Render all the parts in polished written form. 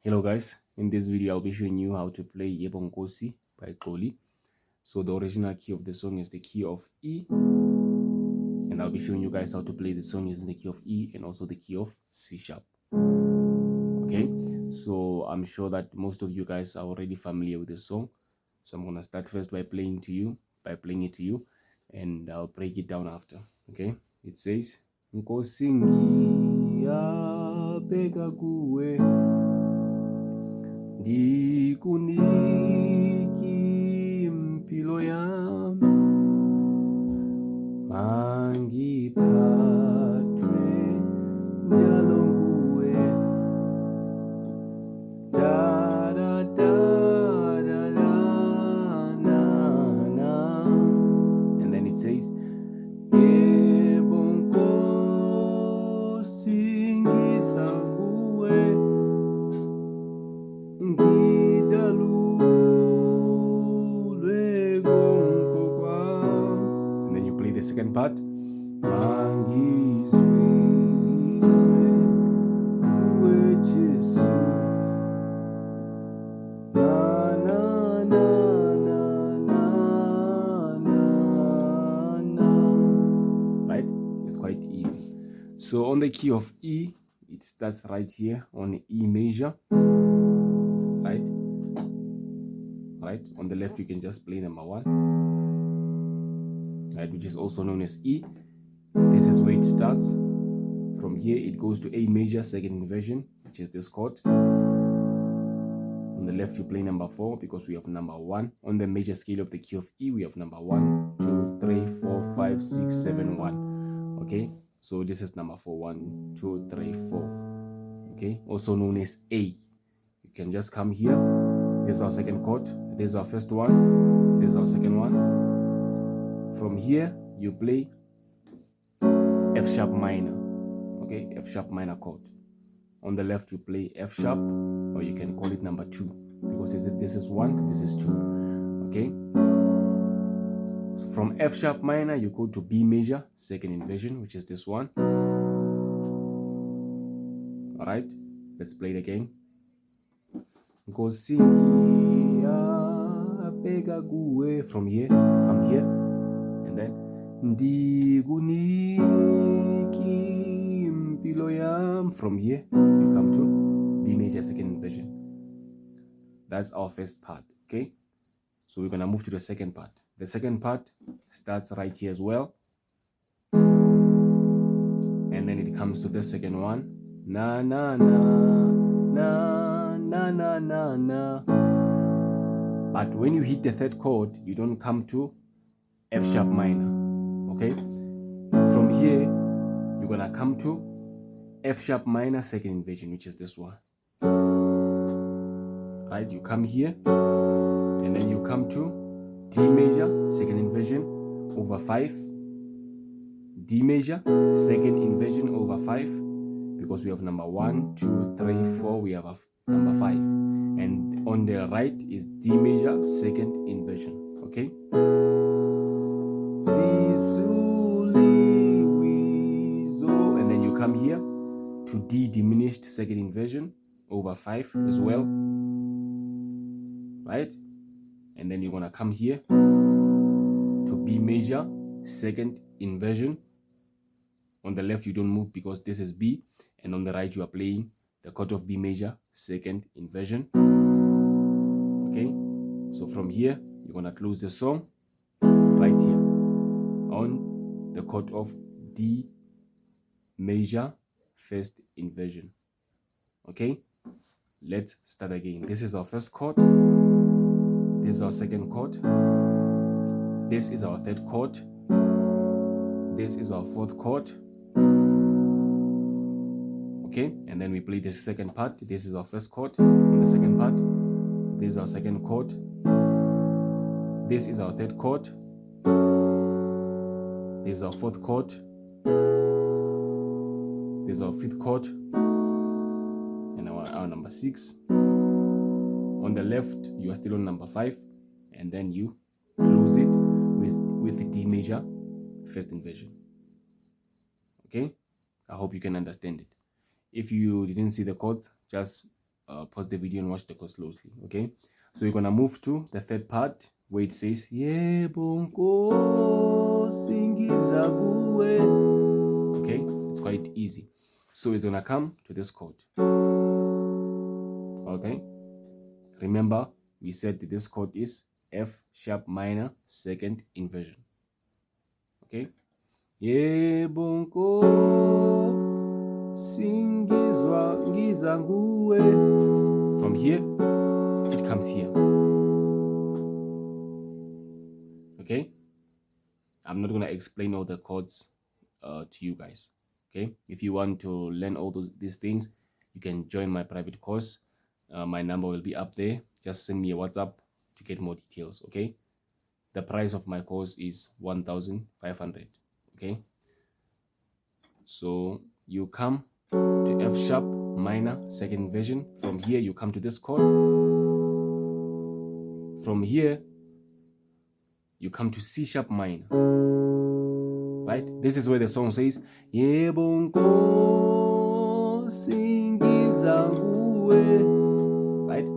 Hello guys, in this video I'll be showing you how to play Yebo Nkosi by Xoli. So the original key of the song is the key of E, and I'll be showing you guys how to play the song using the key of E and also the key of C sharp. Okay, so I'm sure that most of you guys are already familiar with the song. So I'm gonna start first by playing it to you, and I'll break it down after. Okay, it says Nkosi ngiyabheka kuwe ndikuniki impilo yami mangiphathwe njalo nguwe da da da da da na na, and then it says Yebo Nkosi ngisakuwe and then you play the second part. Right? It's quite easy. So on the key of E, it starts right here on E major. Right, on the left you can just play number 1, right, which is also known as E. This is where it starts. From here it goes to A major second inversion, which is this chord. On the left you play number 4 because we have number 1 on the major scale of the key of E. We have number 1 2 3 4 5 6 7 1. Okay, so this is number 4, 1 2 3 4. Okay, also known as A. You can just come here. This is our second chord. This is our first one. This is our second one. From here, you play F sharp minor. Okay, F sharp minor chord. On the left, you play F sharp, or you can call it number 2, because this is 1, this is 2. Okay. From F sharp minor, you go to B major second inversion, which is this one. All right, let's play it again. Nkosi ngiyabheka kuwe. From here, come here, and then ndikuniki impilo yami. From here, you come to B major second inversion. That's our first part. Okay, so we're gonna move to the second part. The second part starts right here as well, and then it comes to the second one. Na na na na na na na na. But when you hit the third chord, you don't come to F sharp minor. Okay, from here you're gonna come to F sharp minor second inversion, which is this one. Right, you come here, and then you come to D major second inversion over 5, D major second inversion over 5, because we have number 1 2 3 4, we have a number 5, and on the right is D major second inversion. Okay, and then you come here to D diminished second inversion over 5 as well, right, and then you're gonna come here to B major second inversion. On the left you don't move because this is B, and on the right you are playing the chord of B major second inversion. Okay, so from here you're gonna close the song right here on the chord of D major first inversion. Okay, let's start again. This is our first chord, this is our second chord, this is our third chord, this is our fourth chord. Okay, and then we play the second part. This is our first chord in the second part. This is our second chord. This is our third chord. This is our fourth chord. This is our fifth chord, and our number 6. On the left, you are still on number 5, and then you close it with the D major first inversion. Okay, I hope you can understand it. If you didn't see the chord, just pause the video and watch the chords closely. Okay, so you're gonna move to the third part where it says yebo nkosi ngiza kuwe. Okay, it's quite easy. So it's gonna come to this chord. Okay, remember we said that this chord is F sharp minor second inversion. Okay, yebo nkosi ngiza kuwe. From here it comes here. Okay, I'm not going to explain all the chords to you guys. Okay, if you want to learn all these things, you can join my private course. My number will be up there. Just send me a WhatsApp to get more details. Okay, the price of my course is 1,500. Okay, so you come to F sharp minor second inversion. From here you come to this chord. From here you come to C sharp minor. Right, this is where the song says yebo nkosi ngiza kuwe. Right,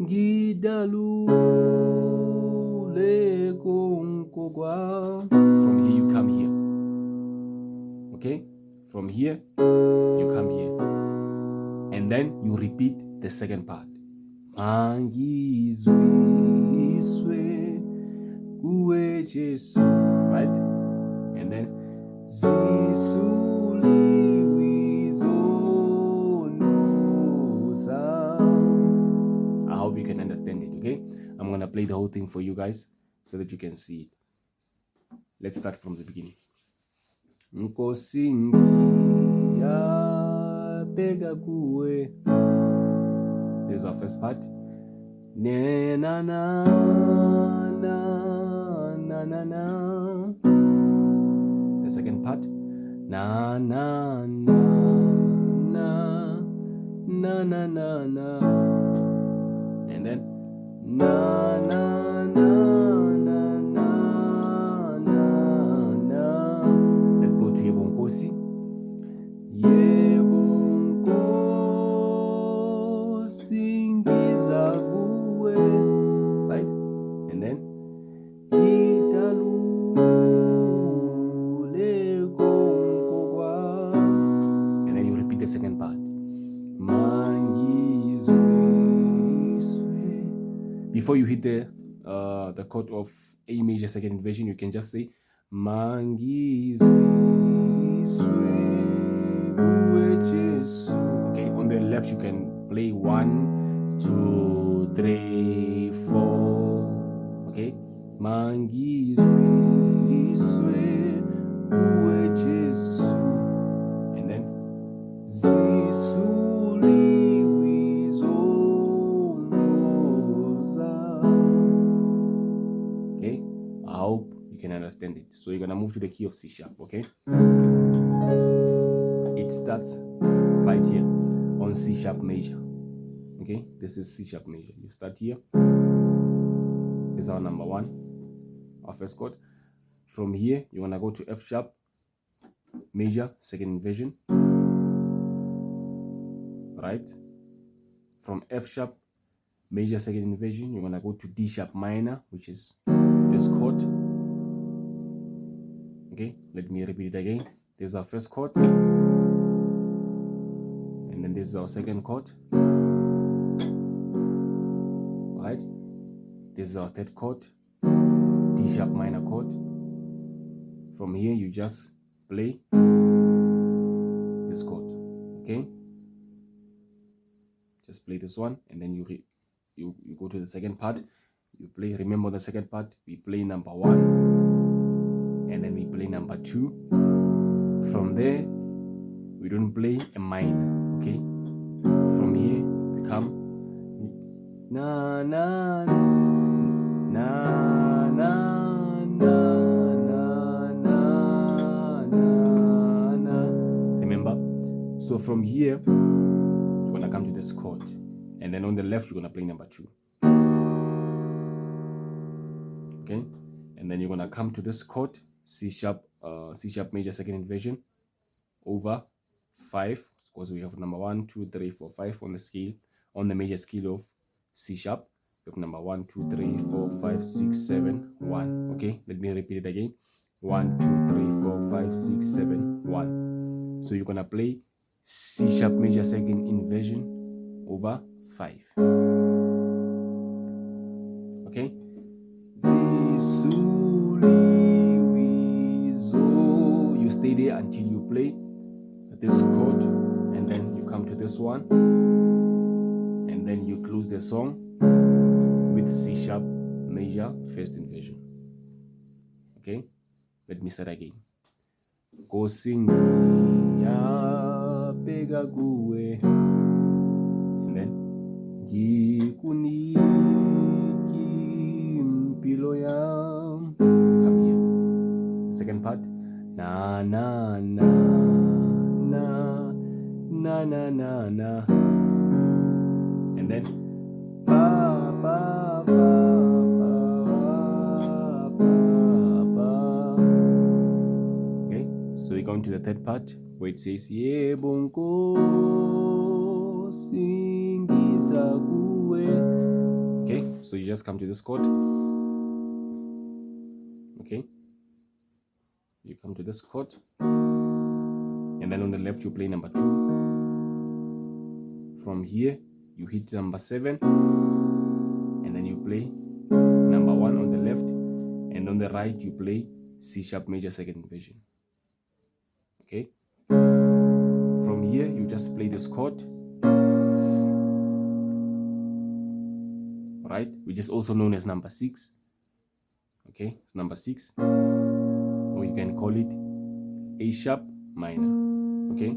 ngidalule konkokwa. From here you come here. Okay, from here you come here, and then you repeat the second part. Angizwiswe kuwe Jesu. Right, and then I hope you can understand it. Okay, I'm gonna play the whole thing for you guys so that you can see it. Let's start from the beginning. Nkosi ngiyabheka kuwe. There's our first part. Na na na na na na na. The second part. Na na na na na na na na. And then na na na na na na na. Let's go to yebo nkosi. Yebo nkosi ngiza kuwe. Right, and then and then you repeat the second part. Before you hit the chord of A major second inversion, you can just say okay, on the left you can play 1, 2, 3, 4. Okay, and then okay, I hope you can understand it. So you're gonna move to the key of C sharp. Okay, it starts right here on C sharp major. Okay, this is C sharp major. You start here. This is our number 1, our first chord. From here you want to go to F sharp major second inversion. Right, from F sharp major second inversion you want to go to D sharp minor, which is this chord. Okay, let me repeat it again. This is our first chord, and then this is our second chord. Right, this is our third chord, D sharp minor chord. From here you just play this chord. Okay, just play this one, and then you go to the second part. You play, remember the second part, we play number 1, and then we play number 2. From there we don't play a minor. Okay, from here we come na na na na na na na. Remember, so from here you're gonna come to this chord, and then on the left you're gonna play number 2. Okay, and then you're gonna come to this chord, C sharp major second inversion, over 5 because we have number 1, 2, 3, 4, 5 on the scale, on the major scale of C sharp. We have number 1, 2, 3, 4, 5, 6, 7, 1. Okay, let me repeat it again. 1, 2, 3, 4, 5, 6, 7, 1. So you're gonna play C sharp major second inversion over 5. Okay. You stay there until you play this chord, and then you come to this one, and then you close the song with C sharp major first inversion. Okay, let me start again. Nkosi ngiyabheka kuwe, and then ngikuniki impilo yami. Come here. The second part. Na na na na na na na na, and then pa pa pa pa pa. Okay, so we go into the third part where it says yebo nkosi ngiza kuwe. Okay, so you just come to this chord. Okay, you come to this chord, and then on the left you play number 2. From here you hit number 7, and then you play number 1 on the left, and on the right you play C sharp major second inversion. Okay, from here you just play this chord, right, which is also known as number 6. Okay, it's number 6, or you can call it A sharp minor. Okay,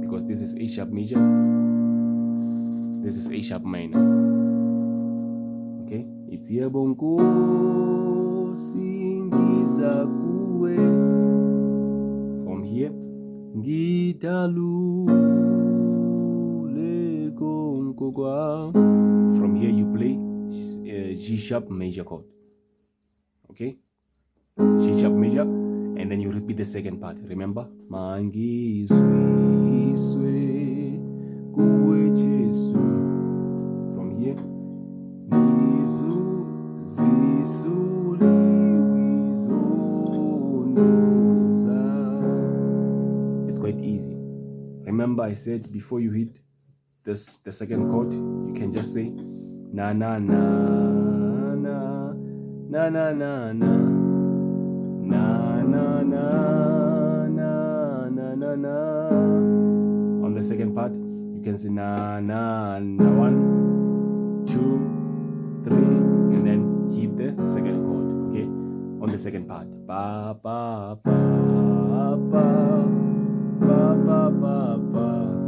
because this is A sharp major, this is A sharp minor. Okay, it's yebo nkosi ngiza kuwe. From here, ngidalule konke kwami. From here you play G sharp major chord. Okay, G sharp major, and then you repeat the second part. Remember, mangizwiswe kuwe Jesu. From here, it's quite easy. Remember, I said before you hit the second chord, you can just say na na na na na na na na na na na na na na. On the second part, you can say na na na 1, 2, 3, and then hit the second chord. Okay, on the second part, pa pa pa pa pa pa pa pa.